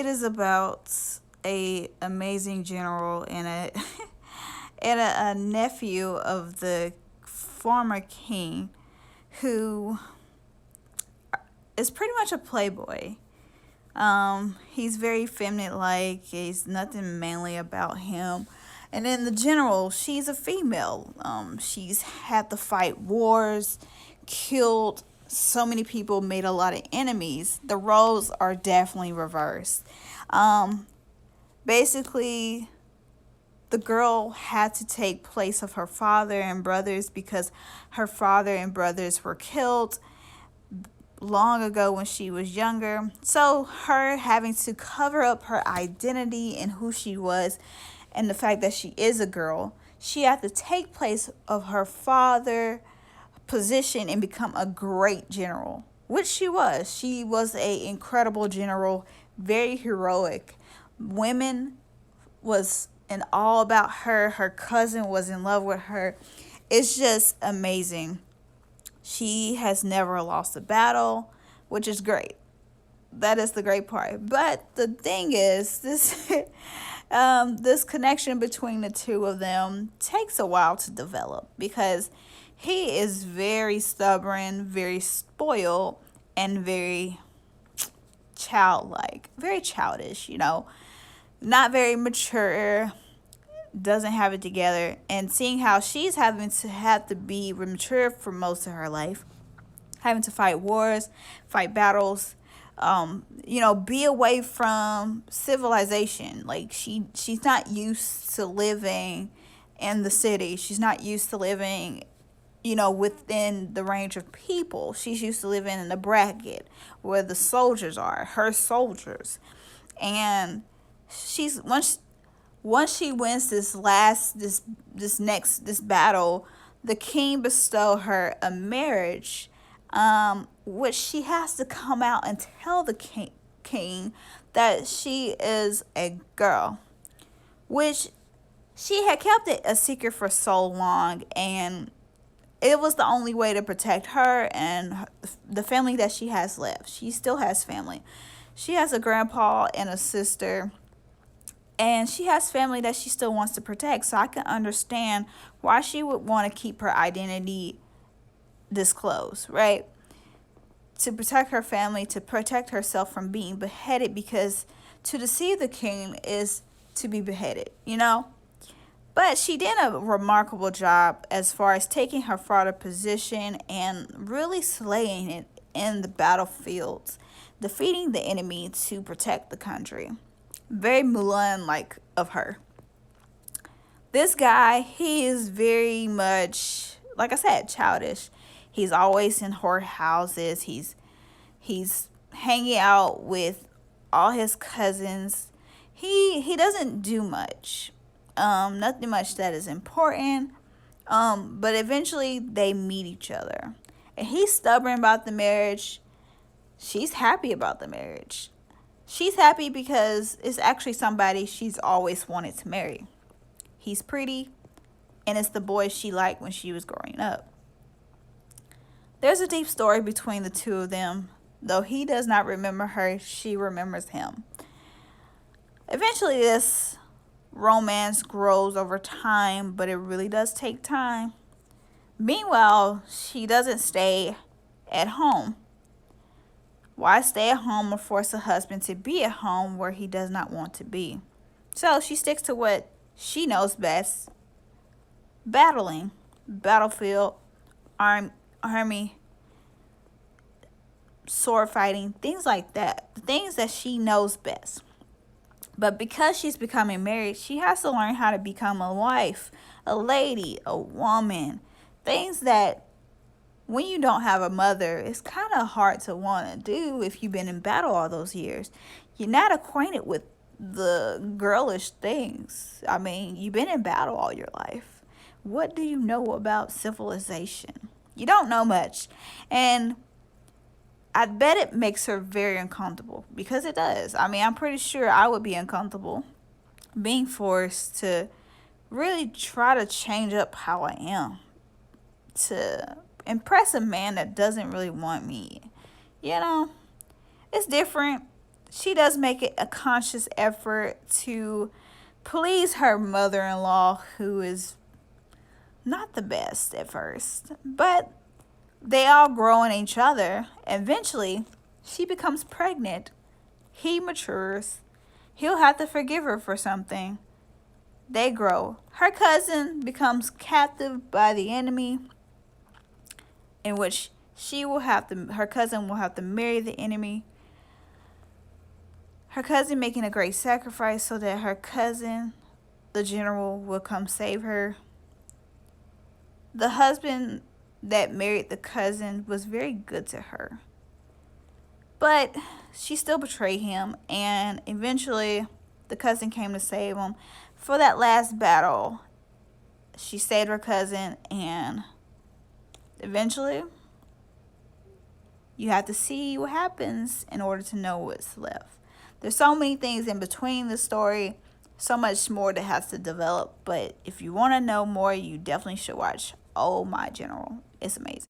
it is about a amazing general and a a nephew of the former king who is pretty much a playboy. He's very feminine like, he's nothing manly about him. And then the general, she's a female. She's had to fight wars, killed so many people, made a lot of enemies. The roles are definitely reversed. Um, Basically, the girl had to take place of her father and brothers because her father and brothers were killed long ago when she was younger. So her having to cover up her identity and who she was and the fact that she is a girl, she had to take place of her father position and become a great general, which she was. She was a incredible general, very heroic. Women was in all about her. Her cousin was in love with her. It's just amazing. She has never lost a battle, which is great. That is the great part. But the thing is, this this connection between the two of them takes a while to develop because he is very stubborn, very spoiled, and very childlike, very childish, not very mature, doesn't have it together. And seeing how she's having to have to be mature for most of her life, having to fight wars, fight battles, be away from civilization. Like she's not used to living in the city. She's not used to living, within the range of people. She's used to living in the bracket where the soldiers are, her soldiers. And she's once she wins this battle, the king bestow her a marriage, which she has to come out and tell the king that she is a girl, which she had kept it a secret for so long, and it was the only way to protect her and the family that she has left. She still has family. She has a grandpa and a sister, and she has family that she still wants to protect. So I can understand why she would want to keep her identity disclosed, right? To protect her family, to protect herself from being beheaded, because to deceive the king is to be beheaded. But she did a remarkable job as far as taking her father position and really slaying it in the battlefields, defeating the enemy to protect the country. Very Mulan like of her. This guy, he is very much, like I said, childish. He's always in whorehouses. He's hanging out with all his cousins. He doesn't do much. Nothing much that is important. But eventually they meet each other. And he's stubborn about the marriage. She's happy about the marriage. She's happy because it's actually somebody she's always wanted to marry. He's pretty, and it's the boy she liked when she was growing up. There's a deep story between the two of them. Though he does not remember her, she remembers him. Eventually, this romance grows over time, but it really does take time. Meanwhile, she doesn't stay at home. Why stay at home or force a husband to be at home where he does not want to be? So she sticks to what she knows best: battling, battlefield, army, sword fighting, things like that. The things that she knows best. But because she's becoming married, she has to learn how to become a wife, a lady, a woman. Things that when you don't have a mother, it's kind of hard to want to do if you've been in battle all those years. You're not acquainted with the girlish things. I mean, you've been in battle all your life. What do you know about civilization? You don't know much. And I bet it makes her very uncomfortable, because it does. I mean, I'm pretty sure I would be uncomfortable being forced to really try to change up how I am to impress a man that doesn't really want me. You know, it's different. she does make it a conscious effort to please her mother-in-law, who is not the best at first, but they all grow in each other. Eventually, she becomes pregnant. He matures. He'll have to forgive her for something. They grow. Her cousin becomes captive by the enemy, in which her cousin will have to marry the enemy. Her cousin making a great sacrifice so that her cousin, the general, will come save her. The husband that married the cousin was very good to her, but she still betrayed him, and eventually the cousin came to save him. For that last battle, she saved her cousin, and eventually you have to see what happens in order to know what's left. There's so many things in between the story, so much more that has to develop, but if you want to know more, you definitely should watch Oh My General. It's amazing.